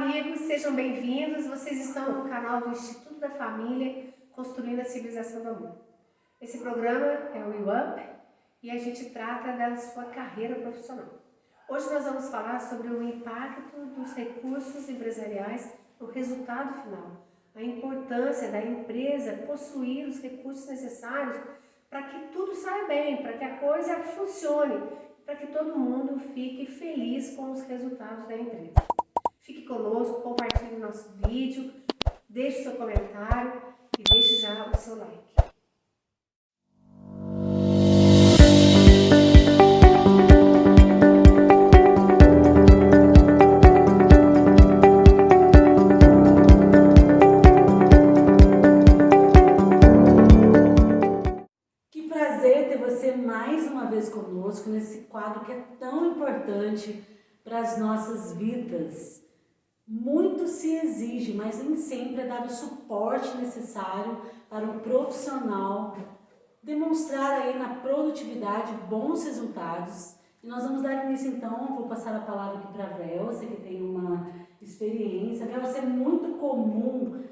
amigos, sejam bem-vindos. Vocês estão no canal do Instituto da Família, Construindo a Civilização do Amor. Esse programa é o UP e a gente trata da sua carreira profissional. Hoje nós vamos falar sobre o impacto dos recursos empresariais no resultado final, a importância da empresa possuir os recursos necessários para que tudo saia bem, para que a coisa funcione, para que todo mundo fique feliz com os resultados da empresa. Fique conosco, compartilhe o nosso vídeo, deixe seu comentário e deixe já o seu like. Que prazer ter você mais uma vez conosco nesse quadro que é tão importante para as nossas vidas. Muito se exige, mas nem sempre é dado o suporte necessário para um profissional demonstrar aí na produtividade bons resultados. E nós vamos dar início então, vou passar a palavra aqui para a Velsa, que tem uma experiência. Velsa, é muito comum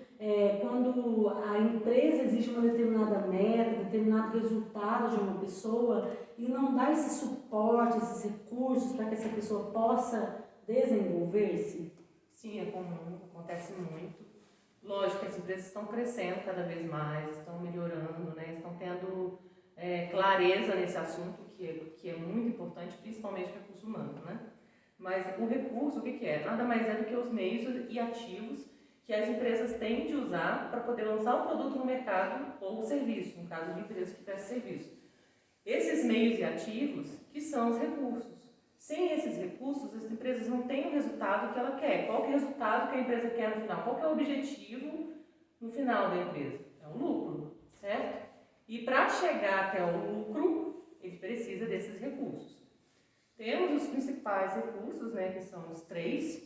quando a empresa exige uma determinada meta, determinado resultado de uma pessoa e não dá esse suporte, esses recursos para que essa pessoa possa desenvolver-se? Sim, é comum, acontece muito. Lógico que as empresas estão crescendo cada vez mais, estão melhorando, né? Estão tendo clareza nesse assunto que é muito importante, principalmente recurso humano, né? Mas o recurso, o que é? Nada mais é do que os meios e ativos que as empresas têm de usar para poder lançar o produto no mercado ou o serviço, no caso de empresas que prestam serviço. Esses meios e ativos que são os recursos. Sem esses recursos, as empresas não têm o resultado que ela quer. Qual que é o resultado que a empresa quer no final? Qual que é o objetivo no final da empresa? É o lucro, certo? E para chegar até o lucro, ele precisa desses recursos. Temos os principais recursos, né, que são os três,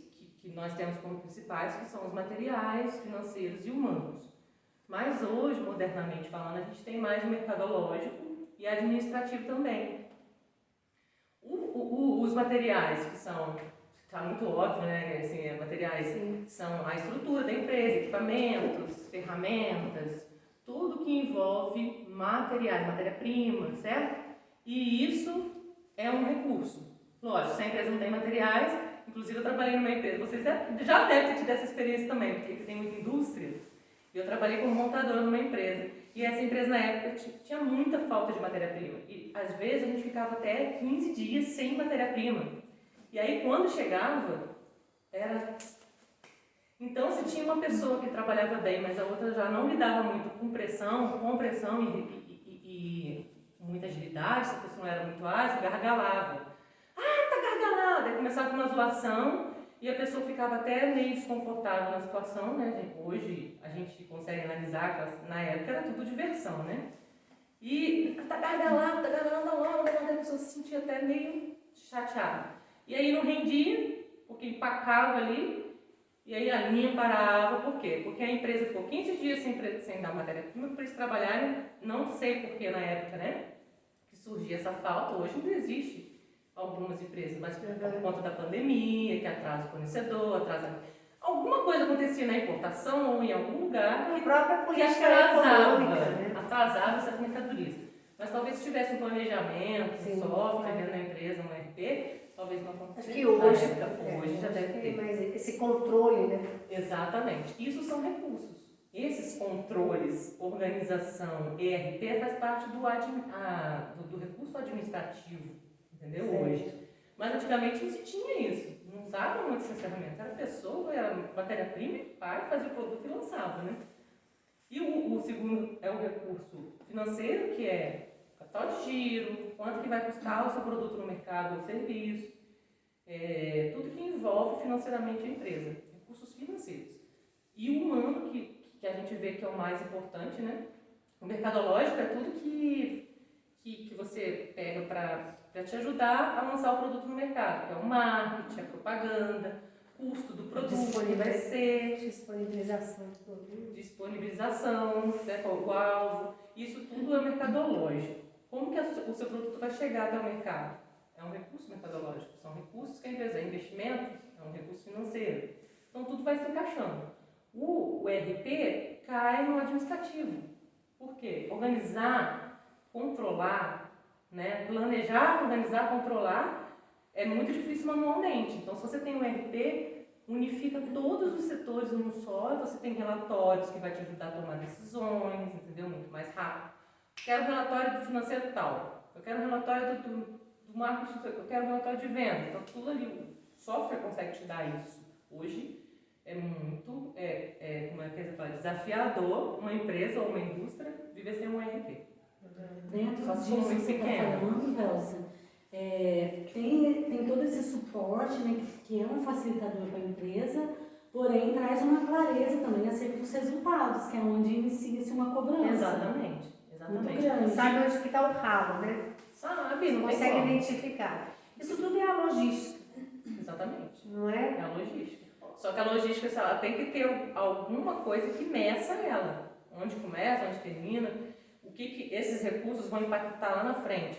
que nós temos como principais, que são os materiais, financeiros e humanos. Mas hoje, modernamente falando, a gente tem mais o mercadológico e administrativo também. Os materiais, que são, está muito óbvio, né? Assim, materiais são a estrutura da empresa, equipamentos, ferramentas, tudo que envolve materiais, matéria-prima, certo? E isso é um recurso. Lógico, se a empresa não tem materiais, inclusive eu trabalhei numa empresa, vocês já devem ter tido essa experiência também, porque tem muita indústria, e eu trabalhei como montadora numa empresa. E essa empresa, na época, tinha muita falta de matéria-prima. E, às vezes, a gente ficava até 15 dias sem matéria-prima. E aí, quando chegava, era... Então, se tinha uma pessoa que trabalhava bem, mas a outra já não lidava muito com pressão e muita agilidade, se a pessoa não era muito ágil, gargalava. Ah, tá gargalada! Aí começava uma zoação. E a pessoa ficava até meio desconfortável na situação, né? Hoje a gente consegue analisar que na época era tudo diversão, né? E tá gargalando logo, a pessoa se sentia até meio chateada. E aí não rendia, porque empacava ali, e aí a linha parava. Por quê? Porque a empresa ficou 15 dias sem dar matéria-prima para eles trabalharem, não sei porquê na época, né? Que surgia essa falta, hoje não existe. Algumas empresas, mas por conta da pandemia, que atrasa o fornecedor, alguma coisa acontecia na importação ou em algum lugar que atrasava essas mercadorias. Mas talvez se tivesse um planejamento, um software dentro da empresa, um ERP, talvez não acontecesse. Acho que hoje já deve ter. Mais esse controle, né? Exatamente. Isso são recursos. Esses controles, organização, ERP faz parte do recurso administrativo. Entendeu? Certo. Hoje. Mas antigamente não se tinha isso. Não usava muito essas ferramentas. Era pessoa, era matéria-prima e fazia o produto e lançava, né? E o segundo é o recurso financeiro, que é capital de giro, quanto que vai custar o seu produto no mercado ou serviço. Tudo que envolve financeiramente a empresa. Recursos financeiros. E o humano, que a gente vê que é o mais importante, né? O mercadológico é tudo que você pega para te ajudar a lançar o produto no mercado, que é o marketing, a propaganda, custo do produto que vai ser, disponibilização do produto, né, qual o alvo, isso tudo é mercadológico. Como que o seu produto vai chegar até o mercado? É um recurso mercadológico, são recursos que a empresa investimento, é um recurso financeiro. Então tudo vai se encaixando. O ERP cai no administrativo. Por quê? Organizar, controlar, né? Planejar, organizar, controlar é muito difícil manualmente. Então, se você tem um ERP, unifica todos os setores num só, você tem relatórios que vai te ajudar a tomar decisões, entendeu? Muito mais rápido. Quero relatório do financeiro tal, eu quero relatório do marketing, eu quero relatório de vendas. Então, tudo ali, o software consegue te dar isso. Hoje, é muito como é que você fala, desafiador uma empresa ou uma indústria viver sem um ERP. Dentro Só disso se for que muito você está pequeno. falando, Velsa, tem todo esse suporte, né, que é um facilitador para a empresa, porém traz uma clareza também acerca dos resultados, que é onde inicia-se uma cobrança. Exatamente. Muito grande. Sabe onde que está o ralo, né? Sabe, Você não tem consegue como. identificar. Isso tudo é a logística, Exatamente. não é? É a logística. Só que a logística, ela tem que ter alguma coisa que meça ela. Onde começa, onde termina, o que esses recursos vão impactar lá na frente,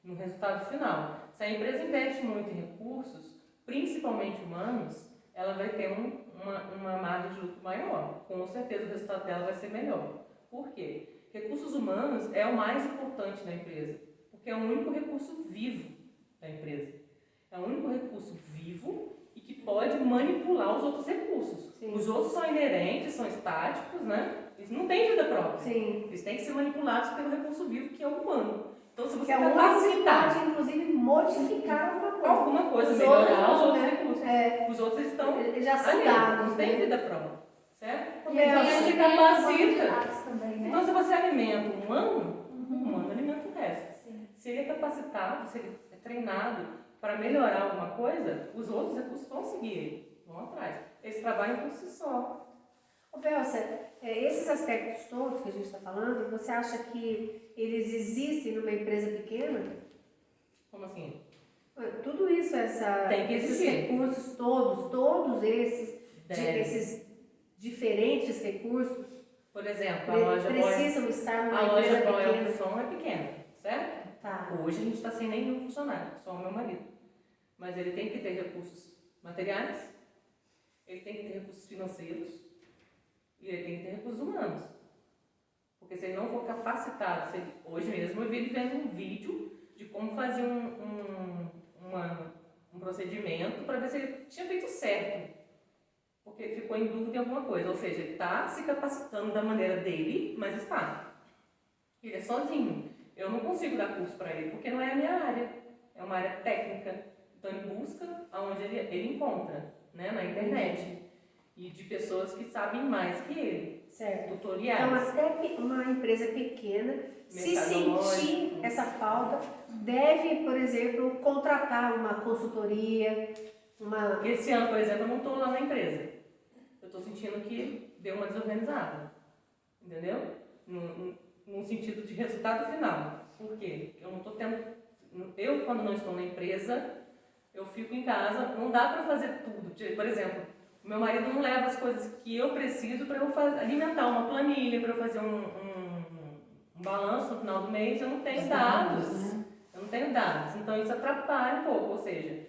no resultado final. Se a empresa investe muito em recursos, principalmente humanos, ela vai ter uma margem de lucro maior. Com certeza o resultado dela vai ser melhor. Por quê? Recursos humanos é o mais importante na empresa, porque é o único recurso vivo da empresa. É o único recurso vivo e que pode manipular os outros recursos. Sim. Os outros são inerentes, são estáticos, né? Eles não têm vida própria. Sim. Eles têm que ser manipulados pelo recurso vivo, que é o humano. Então, se Que você é o único que capacitar pode, inclusive, modificar alguma coisa. alguma coisa, Os melhorar outros os outros não, né? recursos. Os outros estão Eles já são ali, dados, não têm né? vida própria. Certo? E aí, Então, você se capacita. Também, né? Então, se você alimenta o humano alimenta o resto. Sim. Se ele é capacitado, se ele é treinado para melhorar alguma coisa, os outros recursos vão seguir ele, vão atrás. Eles trabalham por si só. Ô, Velsa, esses aspectos todos que a gente está falando, você acha que eles existem numa empresa pequena? Como assim? Tudo isso, Tem que esses existir. recursos todos esses, Deve. esses diferentes recursos, Por exemplo, a loja precisam estar numa A loja empresa Boy pequena. Elson é pequena, certo? Tá. Hoje a gente está sem nenhum funcionário, só o meu marido. Mas ele tem que ter recursos materiais, ele tem que ter recursos financeiros e ele tem que ter recursos humanos. Porque se ele não for capacitado, hoje mesmo eu vi ele vendo um vídeo de como fazer um procedimento para ver se ele tinha feito certo. Porque ficou em dúvida em alguma coisa. Ou seja, ele está se capacitando da maneira dele, mas está. Ele é sozinho. Eu não consigo dar curso para ele, porque não é a minha área. É uma área técnica. Então ele busca aonde ele encontra, né, na internet. E de pessoas que sabem mais que ele. Certo. Tutoriais. Então, até uma empresa pequena, se Mercadológico. sentir essa falta, deve, por exemplo, contratar uma consultoria, Esse ano, por exemplo, eu não estou lá na empresa. Eu estou sentindo que deu uma desorganizada. Entendeu? Num sentido de resultado final. Por quê? Eu não estou tendo... Eu, quando não estou na empresa, eu fico em casa, não dá para fazer tudo. Por exemplo, o meu marido não leva as coisas que eu preciso para eu alimentar uma planilha, para eu fazer um balanço no final do mês. Eu não tenho dados. Né? Eu não tenho dados. Então isso atrapalha um pouco. Ou seja,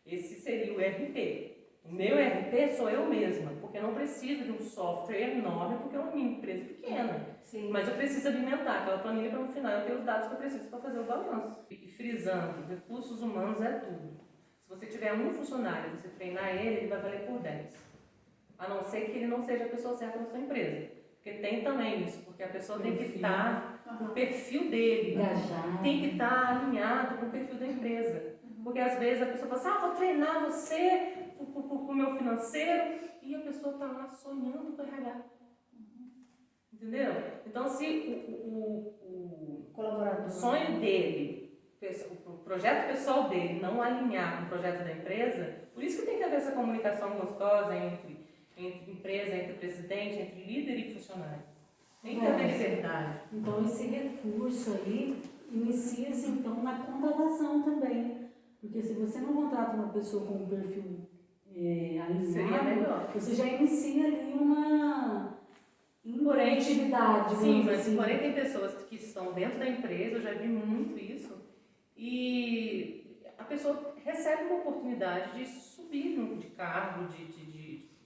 esse seria o ERP. O meu ERP sou eu mesma, porque eu não preciso de um software enorme, porque é uma empresa pequena. sim. Mas eu preciso alimentar aquela planilha para no final eu ter os dados que eu preciso para fazer o balanço. E frisando, recursos humanos é tudo. Se você tiver um funcionário e você treinar ele vai valer por 10. A não ser que ele não seja a pessoa certa na sua empresa. Porque tem também isso, porque a pessoa tem que estar no perfil dele. Engajado. Tem que estar alinhado com o perfil da empresa. Porque às vezes a pessoa fala assim, vou treinar você com o meu financeiro, e a pessoa está lá sonhando com o RH. Entendeu? Então, se o Colaborador. sonho dele, o projeto pessoal dele não alinhar com o projeto da empresa, por isso que tem que haver essa comunicação gostosa entre empresa, entre presidente, entre líder e funcionário. Tem que haver liberdade. Então, esse recurso aí inicia-se, então, na contratação também. Porque se você não contrata uma pessoa com um perfil Seria alinhado, melhor. você já inicia ali uma Porém, atividade. sim, mas assim. porém tem pessoas que estão dentro da empresa, eu já vi muito isso, e a pessoa recebe uma oportunidade de subir de cargo, de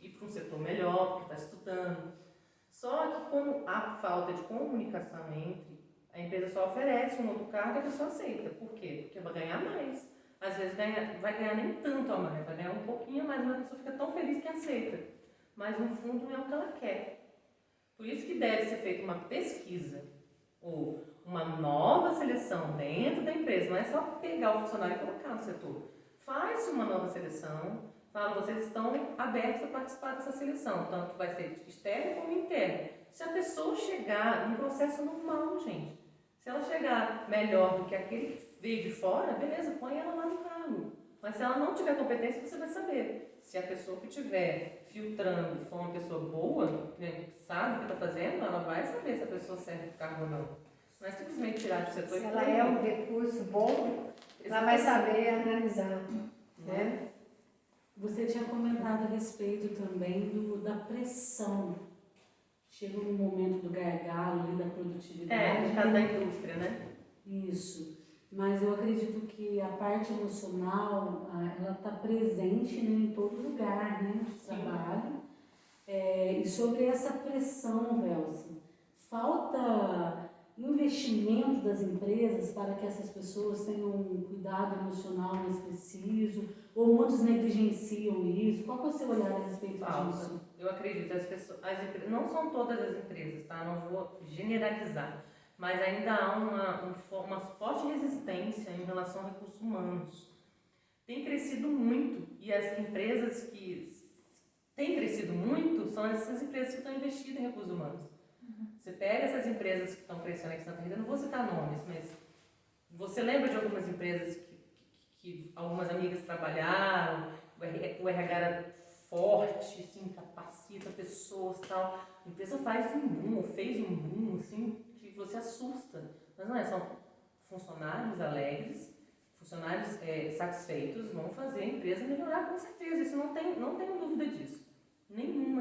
ir para um falta de comunicação entre, a empresa só oferece um outro cargo e a pessoa aceita. Por quê? Porque vai ganhar mais. Às vezes vai ganhar nem tanto a mais, vai ganhar um pouquinho a mais, mas a pessoa fica tão feliz que aceita. Mas no fundo não é o que ela quer. Por isso que deve ser feita uma pesquisa ou uma nova seleção dentro da empresa. Não é só pegar o funcionário e colocar no setor. Faz uma nova seleção, fala, vocês estão abertos a participar dessa seleção, tanto vai ser externo como interno. Se a pessoa chegar num processo normal, gente, se ela chegar melhor do que aquele que veio de fora, beleza, põe ela lá no cargo. Mas se ela não tiver competência, você vai saber. Se a pessoa que estiver filtrando for uma pessoa boa, né, que sabe o que está fazendo, ela vai saber se a pessoa serve para o cargo ou não. Não é simplesmente tirar do setor. Se ela é um recurso bom, ela vai saber analisar, né? Você tinha comentado a respeito também da pressão. Chega um momento do gargalo ali, da produtividade. No caso da indústria, né? Isso. Mas eu acredito que a parte emocional, ela está presente, né, em todo lugar, né, de trabalho. E sobre essa pressão, Velsa, falta investimento das empresas para que essas pessoas tenham um cuidado emocional mais preciso, ou muitos negligenciam isso? Qual é o seu olhar a respeito disso? Eu acredito, não são todas as empresas, tá? Não vou generalizar, mas ainda há uma forte resistência em relação a recursos humanos. Tem crescido muito, e as empresas que têm crescido muito são essas empresas que estão investindo em recursos humanos. Você pega essas empresas que estão crescendo aqui em Santa Rita, não vou citar nomes, mas você lembra de algumas empresas que algumas amigas trabalharam, o RH era forte, assim, capacita pessoas e tal. A empresa faz um boom, ou fez um boom, assim, que você assusta. Mas não é, são funcionários alegres, funcionários satisfeitos, vão fazer a empresa melhorar com certeza. Isso não tenho dúvida disso. Nenhuma.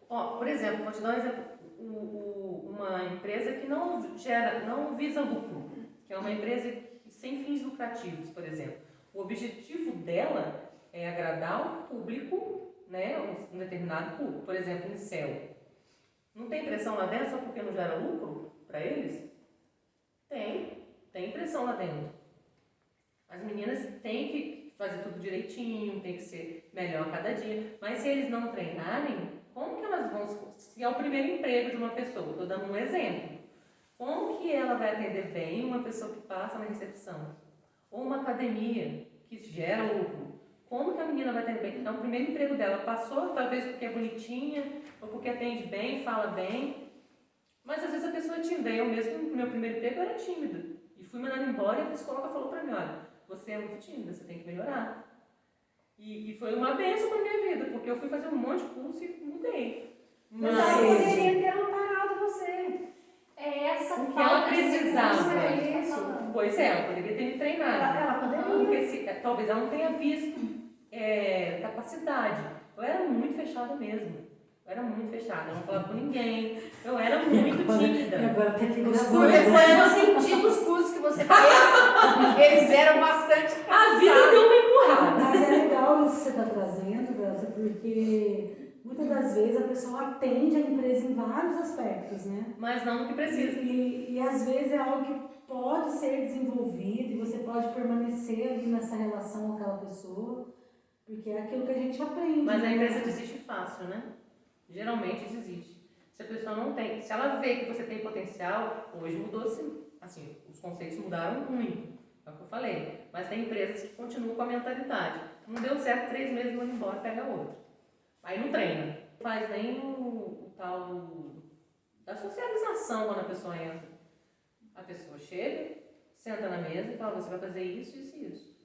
Ó, por exemplo, vou te dar um exemplo. Uma empresa que não visa lucro, que é uma empresa sem fins lucrativos, por exemplo. O objetivo dela é agradar um público, né, um determinado público, por exemplo, em céu. Não tem pressão lá dentro só porque não gera lucro para eles? Tem pressão lá dentro. As meninas têm que fazer tudo direitinho, tem que ser melhor a cada dia, mas se eles não treinarem, como que elas vão, se é o primeiro emprego de uma pessoa, estou dando um exemplo, como que ela vai atender bem uma pessoa que passa na recepção? Ou uma academia que gera lucro? Como que a menina vai atender bem? É o primeiro emprego dela, passou talvez porque é bonitinha, ou porque atende bem, fala bem, mas às vezes a pessoa é tímida. Eu mesmo, no meu primeiro emprego, eu era tímida, e fui mandada embora e a psicóloga falou para mim, olha, você é muito tímida, você tem que melhorar. E foi uma bênção para minha vida, porque eu fui fazer um monte de curso e mudei. Mas ela poderia ter amparado você. O que ela precisava. Isso. Pois é, ela poderia ter me treinado. Ela poderia. Porque talvez ela não tenha visto capacidade. Eu era muito fechada mesmo. Eu não falava com ninguém. Eu era muito tímida. Agora tá aqui Os cursos, eu senti os cursos que você fez, eles eram bastante. A vida deu uma empurrada. Mas é legal isso que você está trazendo, Velsa, porque muitas das vezes a pessoa atende a empresa em vários aspectos, né? Mas não no que precisa. E às vezes é algo que pode ser desenvolvido e você pode permanecer ali nessa relação com aquela pessoa, porque é aquilo que a gente aprende. Mas a né? empresa desiste fácil, né? Geralmente desiste. Se a pessoa não tem, se ela vê que você tem potencial, hoje mudou-se, assim, os conceitos mudaram muito, é o que eu falei. Mas tem empresas que continuam com a mentalidade. Não deu certo, 3 meses, vão embora, pega outro. Aí não treina. Não faz nem o tal da socialização quando a pessoa entra. A pessoa chega, senta na mesa e fala, você vai fazer isso, isso e isso.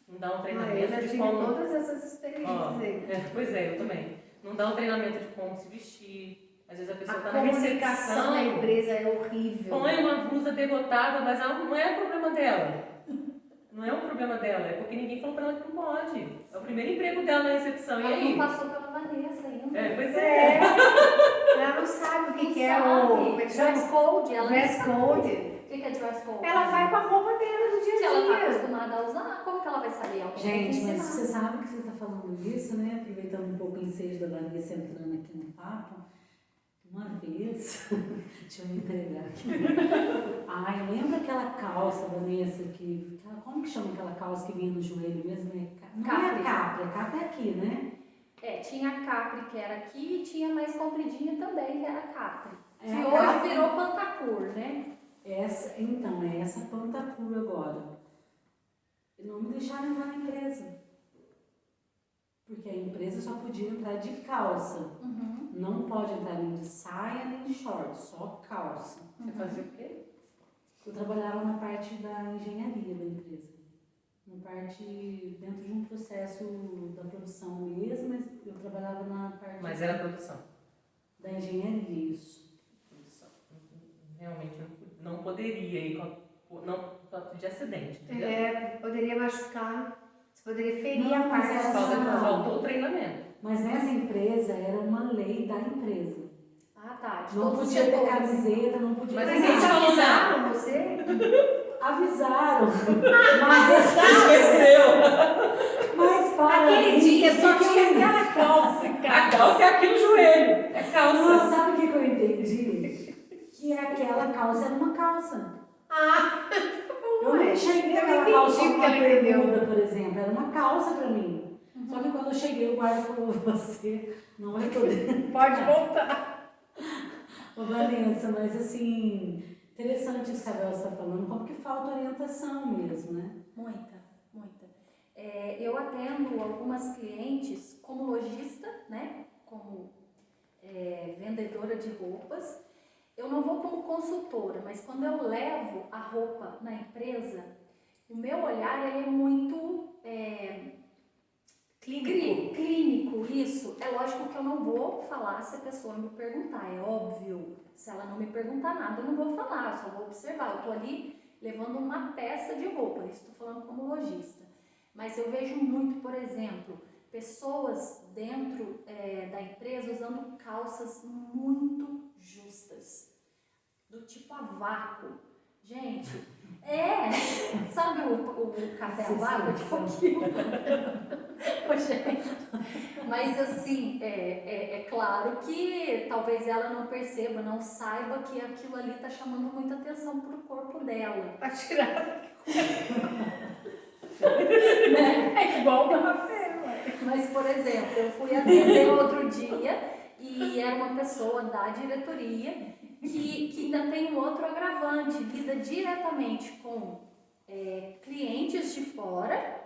Não dá um treinamento Eu já de tive como... todas essas experiências aí. Pois é, eu também. Não dá um treinamento de como se vestir. Às vezes a pessoa está A na comunicação recepção, da empresa é horrível. põe uma blusa degotada, mas não é problema dela. Não é um problema dela, é porque ninguém falou para ela que não pode. É o primeiro emprego dela na recepção, e Ela aí? não passou pela Vanessa ainda. Pois é. Ela não sabe o que é Sabe. o como é que chama? Dress code, ela Dress não sabe. code. O que é dress code? Ela vai com a roupa dela do dia Se a ela está dia. acostumada a usar, como que ela vai saber? Alguém tem que Gente, mas ensinar. você sabe que você está falando isso, né? Aproveitando um pouco o ensejo da Vanessa entrando aqui no papo. Uma vez, deixa eu me entregar aqui. Ai, lembra aquela calça, Vanessa, como que chama aquela calça que vinha no joelho mesmo? Não é a capri, a capri é aqui, né? Tinha a capri que era aqui e tinha mais compridinha também que era a capri. É Que a hoje capri. virou pantacur, né? Então, é essa pantacur agora. E não me deixaram entrar na empresa. Porque a empresa só podia entrar de calça. Uhum. Não pode entrar nem de saia, nem de short, só calça. Você fazia o quê? Eu trabalhava na parte da engenharia da empresa. Na parte, dentro de um processo da produção mesmo, mas eu trabalhava na parte... Mas era produção. Da engenharia, isso. Produção. Realmente não poderia ir de acidente, entendeu? Poderia machucar, você poderia ferir Não, a mas parte Faltou o treinamento. Mas nessa empresa era uma lei da empresa. Ah, tá. De Não todos os podia ter setores. camiseta, não podia Mas ter ninguém Eles te falou nada. avisaram você? Avisaram. Mas Esqueceu! Mas para Aquele mim, dia só o que tinha eu- aquela calça, A cara. calça é aqui no joelho. É Não, calça. sabe o que eu entendi? Que aquela calça era uma calça. Ah, Eu não cheguei eu aquela entendi calça o com que uma ela entendeu. bermuda, por exemplo. Era uma calça pra mim. Só que quando eu cheguei, o guarda falou, você não vai poder. Pode voltar. Ô, Vanessa, mas assim, interessante isso que a Bela está falando, como que falta orientação mesmo, né? Muita, muita. Eu atendo algumas clientes como lojista, né? Como vendedora de roupas. Eu não vou como consultora, mas quando eu levo a roupa na empresa, o meu olhar ele é muito clínico, isso. É lógico que eu não vou falar se a pessoa me perguntar, é óbvio. Se ela não me perguntar nada, eu não vou falar, eu só vou observar. Eu tô ali levando uma peça de roupa, isso estou falando como lojista. Mas eu vejo muito, por exemplo, pessoas dentro da empresa usando calças muito justas, do tipo a vácuo. Gente, sabe o café a vácuo? Tipo aquilo. Ô, gente, mas assim, é claro que talvez ela não perceba, não saiba que aquilo ali está chamando muita atenção para o corpo dela. Pra tirar. Né? É igual o café, ué. Mas, por exemplo, eu fui atender outro dia e era uma pessoa da diretoria que ainda tem um outro agravante, lida diretamente com clientes de fora,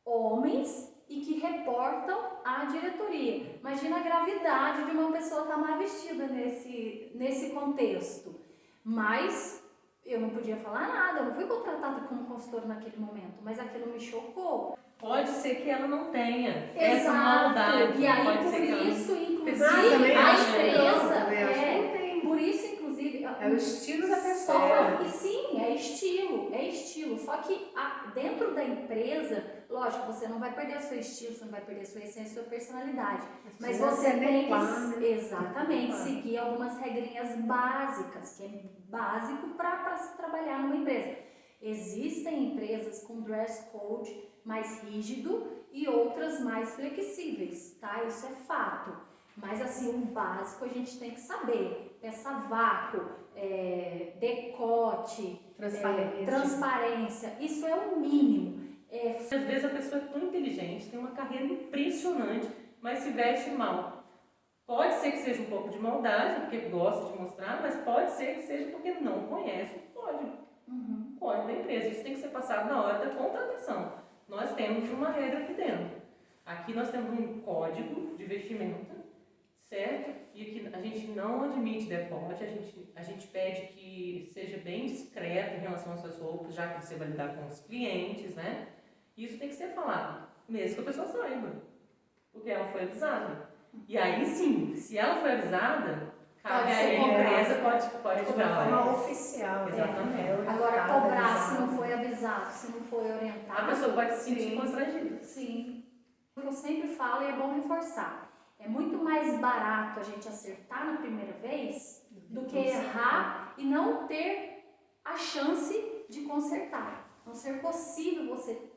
homens, e que reportam à diretoria. Imagina a gravidade de uma pessoa estar mal vestida nesse contexto. Mas eu não podia falar nada, eu não fui contratada como consultora naquele momento, mas aquilo me chocou. Pode ser que ela não tenha essa Exato. maldade. E aí, Pode por ser que ela não- isso, inclusive, Ah, também a acho que não, empresa, também acho que não tem. por isso, inclusive, É o estilo da só pessoa. e sim, é estilo. Só que dentro da empresa, lógico, você não vai perder o seu estilo, você não vai perder a sua essência, a sua personalidade. Mas Precisa você se tem que, adequar, né? exatamente, seguir algumas regrinhas básicas, que é básico para se trabalhar numa empresa. Existem empresas com dress code mais rígido e outras mais flexíveis, tá? Isso é fato. Mas assim, o básico a gente tem que saber. Peça vácuo, decote, transparência, isso é o mínimo. Às vezes a pessoa é tão inteligente, tem uma carreira impressionante, mas se veste mal. Pode ser que seja um pouco de maldade, porque gosta de mostrar, mas pode ser que seja porque não conhece o código da empresa. Isso tem que ser passado na hora da contratação. Nós temos uma regra aqui dentro. Aqui nós temos um código de vestimenta, certo? E aqui a gente não admite decote, a gente pede que seja bem discreto em relação às suas roupas, já que você vai lidar com os clientes, né? Isso tem que ser falado, mesmo que a pessoa saiba, porque ela foi avisada. E aí sim, se ela foi avisada, cabe a empresa, pode De cobrar. forma oficial. Exatamente. Agora, cobrar se não foi avisado, se não foi orientado. A pessoa pode se sentir sim, constrangida. Sim. O que eu sempre falo e é bom reforçar. É muito mais barato a gente acertar na primeira vez do que errar e não ter a chance de consertar. Não ser possível você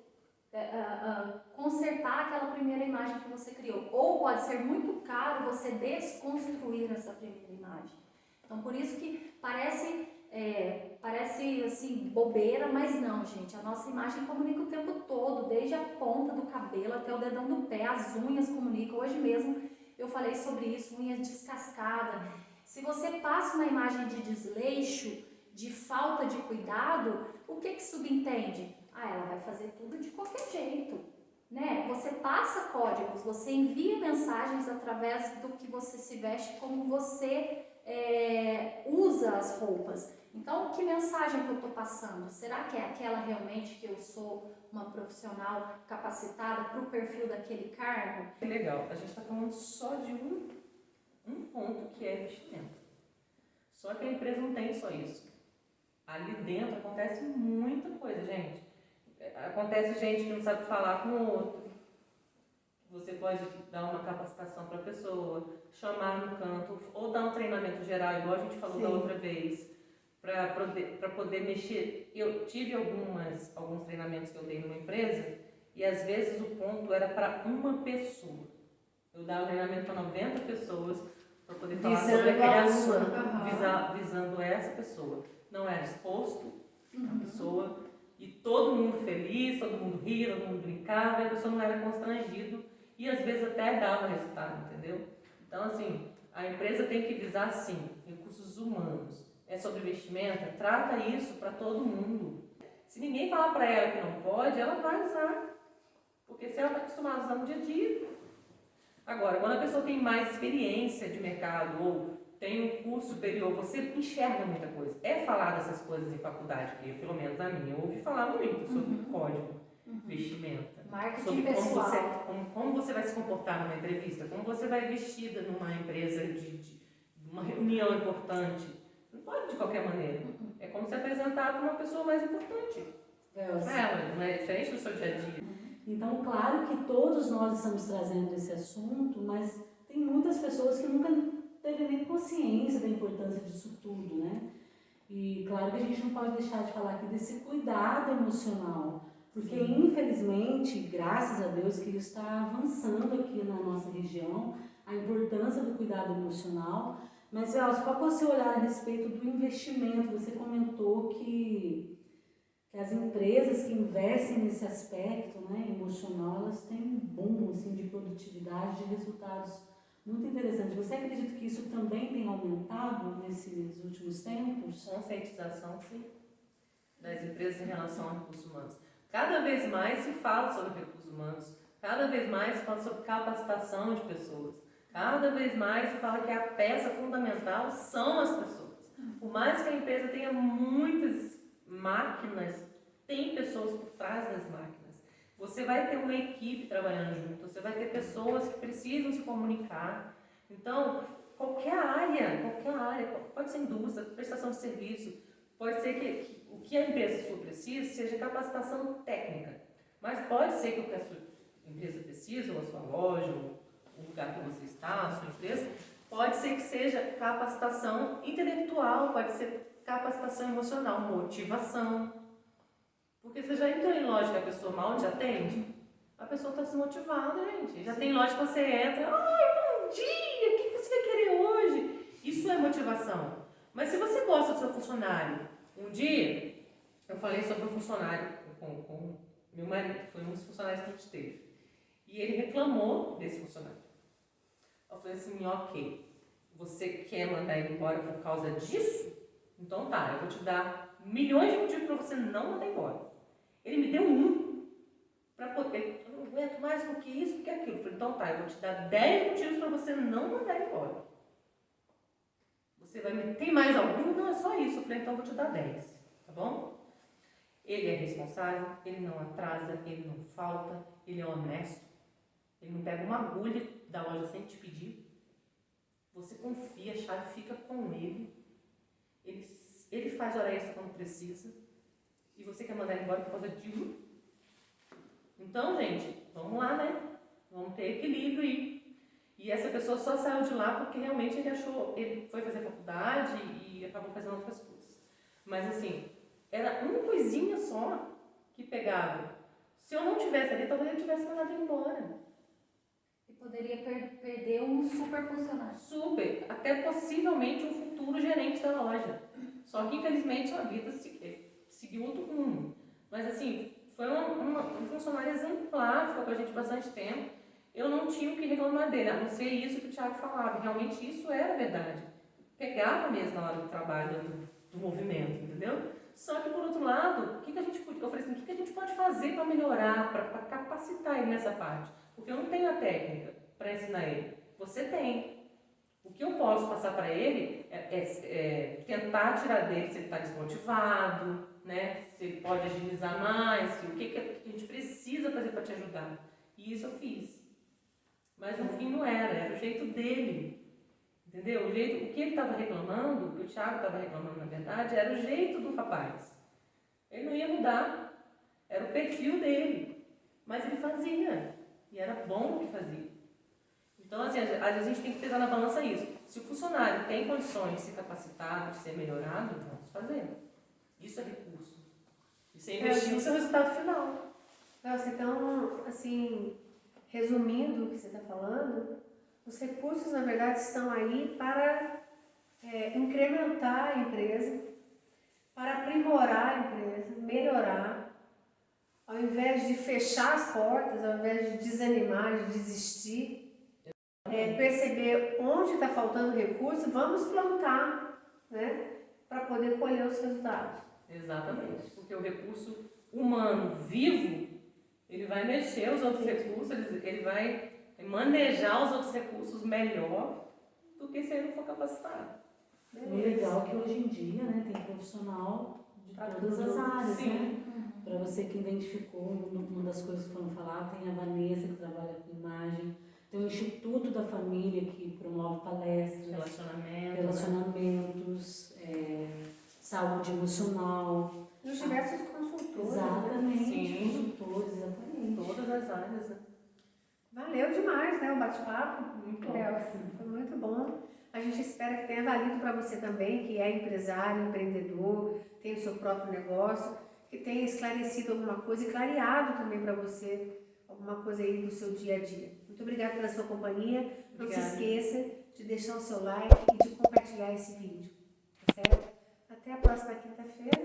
consertar aquela primeira imagem que você criou. Ou pode ser muito caro você desconstruir essa primeira imagem. Então, por isso que parece assim, bobeira, mas não, gente. A nossa imagem comunica o tempo todo, desde a ponta do cabelo até o dedão do pé, as unhas comunicam. Hoje mesmo eu falei sobre isso, unhas descascadas. Se você passa uma imagem de desleixo, de falta de cuidado, o que subentende? Ela vai fazer tudo de qualquer jeito, né? Você passa códigos, você envia mensagens através do que você se veste, como você usa as roupas. Então, que mensagem que eu estou passando? Será que é aquela realmente que eu sou uma profissional capacitada para o perfil daquele cargo? Que legal, a gente está falando só de um ponto, que é vestimento. Só que a empresa não tem só isso. Ali dentro acontece muita coisa, gente. Acontece gente que não sabe falar com o outro. Você pode dar uma capacitação para a pessoa, chamar no canto, ou dar um treinamento geral, igual a gente falou da outra vez, para poder mexer. Eu tive alguns treinamentos que eu dei numa empresa, e às vezes o ponto era para uma pessoa. Eu dava treinamento para 90 pessoas, para poder falar sobre aquele assunto, visando essa pessoa. Não era exposto a pessoa, e todo mundo feliz, todo mundo ria, todo mundo brincava, e a pessoa não era constrangido, e às vezes até dava resultado, entendeu? Então, assim, a empresa tem que visar, sim, recursos humanos. É sobre vestimenta, trata isso para todo mundo. Se ninguém falar para ela que não pode, ela vai usar. Porque se ela está acostumada a usar no dia a dia. Agora, quando a pessoa tem mais experiência de mercado ou tem um curso superior, você enxerga muita coisa. É falar dessas coisas em faculdade, que pelo menos a minha, eu ouvi falar muito sobre código, vestimenta. Marketing Sobre pessoal. como você vai se comportar numa entrevista, como você vai vestida numa empresa de uma reunião importante. Não pode de qualquer maneira. É como se apresentar para uma pessoa mais importante. Não é diferente do seu dia a dia. Então, claro que todos nós estamos trazendo esse assunto, mas tem muitas pessoas que nunca teve nem consciência da importância disso tudo, né? E claro que a gente não pode deixar de falar aqui desse cuidado emocional, porque infelizmente, graças a Deus, que isso está avançando aqui na nossa região, a importância do cuidado emocional. Mas, Elcio, qual é o seu olhar a respeito do investimento? Você comentou que as empresas que investem nesse aspecto, né, emocional, elas têm um boom assim, de produtividade, de resultados muito interessantes. Você acredita que isso também tem aumentado nesses últimos tempos? Conscientização, sim, das empresas em relação a recursos humanos. Cada vez mais se fala sobre recursos humanos, cada vez mais se fala sobre capacitação de pessoas, cada vez mais se fala que a peça fundamental são as pessoas. Por mais que a empresa tenha muitas máquinas, tem pessoas por trás das máquinas. Você vai ter uma equipe trabalhando junto, você vai ter pessoas que precisam se comunicar. Então, qualquer área, pode ser indústria, prestação de serviço, pode ser que o que a empresa sua precisa seja capacitação técnica. Mas pode ser que o que a sua empresa precisa, ou a sua loja, ou o lugar que você está, a sua empresa, pode ser que seja capacitação intelectual, pode ser capacitação emocional, motivação. Porque você já entrou em loja que a pessoa mal te atende? A pessoa está desmotivada, gente. Já tem loja que você entra, ai, bom dia, o que você vai querer hoje? Isso é motivação. Mas se você gosta do seu funcionário, um dia, eu falei sobre um funcionário com meu marido, foi um dos funcionários que a gente teve. E ele reclamou desse funcionário. Eu falei assim, ok, você quer mandar ele embora por causa disso? Então tá, eu vou te dar milhões de motivos para você não mandar embora. Ele me deu um, para poder, eu não aguento mais porque isso, porque aquilo. Eu falei, então tá, eu vou te dar 10 motivos para você não mandar embora. Você vai me, tem mais algum? Não, é só isso. Eu falei, então eu vou te dar 10, tá bom? Ele é responsável, ele não atrasa, ele não falta, ele é honesto, ele não pega uma agulha da loja sem te pedir. Você confia, a chave fica com ele. Ele faz hora extra quando precisa. E você quer mandar ele embora por causa de um? Então, gente, vamos lá, né? Vamos ter equilíbrio aí. E essa pessoa só saiu de lá porque realmente ele foi fazer faculdade e acabou fazendo outras coisas. Mas assim, era uma coisinha só que pegava Se eu não tivesse ali, talvez eu tivesse mandado ele embora. E poderia perder um super funcionário. Super, até possivelmente um futuro gerente da loja. Só que infelizmente a vida seguiu outro rumo. Mas assim, foi um funcionário exemplar, ficou com a gente bastante tempo. Eu não tinha o que reclamar dele, a não ser isso que o Thiago falava. Realmente isso era verdade. Pegava mesmo na hora do trabalho, do movimento, entendeu? Só que por outro lado, o que a gente podia, eu falei assim, o que a gente pode fazer para melhorar, para capacitar ele nessa parte? Porque eu não tenho a técnica para ensinar ele. Você tem. O que eu posso passar para ele é tentar tirar dele se ele está desmotivado, né? Se ele pode agilizar mais, o que a gente precisa fazer para te ajudar. E isso eu fiz. Mas no fim não era o jeito dele. Entendeu? O que ele estava reclamando, o que o Thiago estava reclamando na verdade, era o jeito do rapaz. Ele não ia mudar. Era o perfil dele. Mas ele fazia. E era bom o que fazia. Então, assim, às vezes a gente tem que pesar na balança isso. Se o funcionário tem condições de se capacitar, de ser melhorado, vamos fazer. Isso é recurso. Isso é investir no seu resultado final. Nossa, então, assim, resumindo o que você está falando, os recursos, na verdade, estão aí para incrementar a empresa, para aprimorar a empresa, melhorar, ao invés de fechar as portas, ao invés de desanimar, de desistir, perceber onde está faltando recurso, vamos plantar, né, para poder colher os resultados. Exatamente, porque o recurso humano vivo, ele vai mexer os outros recursos, ele vai manejar os outros recursos melhor do que se ele não for capacitado. O legal é que hoje em dia, né, tem profissional de todas as áreas, Sim. né? Para você que identificou, uma das coisas que foram falar, tem a Vanessa que trabalha com imagem, tem o Instituto da Família que promove palestras, relacionamentos, saúde emocional. E os diversos consultores. Exatamente, Sim. consultores, exatamente. Todas as áreas, né? Valeu demais, né, o bate-papo. Muito bom. Foi muito bom. A gente espera que tenha valido para você também, que é empresário, empreendedor, tem o seu próprio negócio, que tenha esclarecido alguma coisa e clareado também para você alguma coisa aí do seu dia a dia. Muito obrigada pela sua companhia. Não se esqueça de deixar o seu like e de compartilhar esse vídeo. Tá certo? Até a próxima quinta-feira.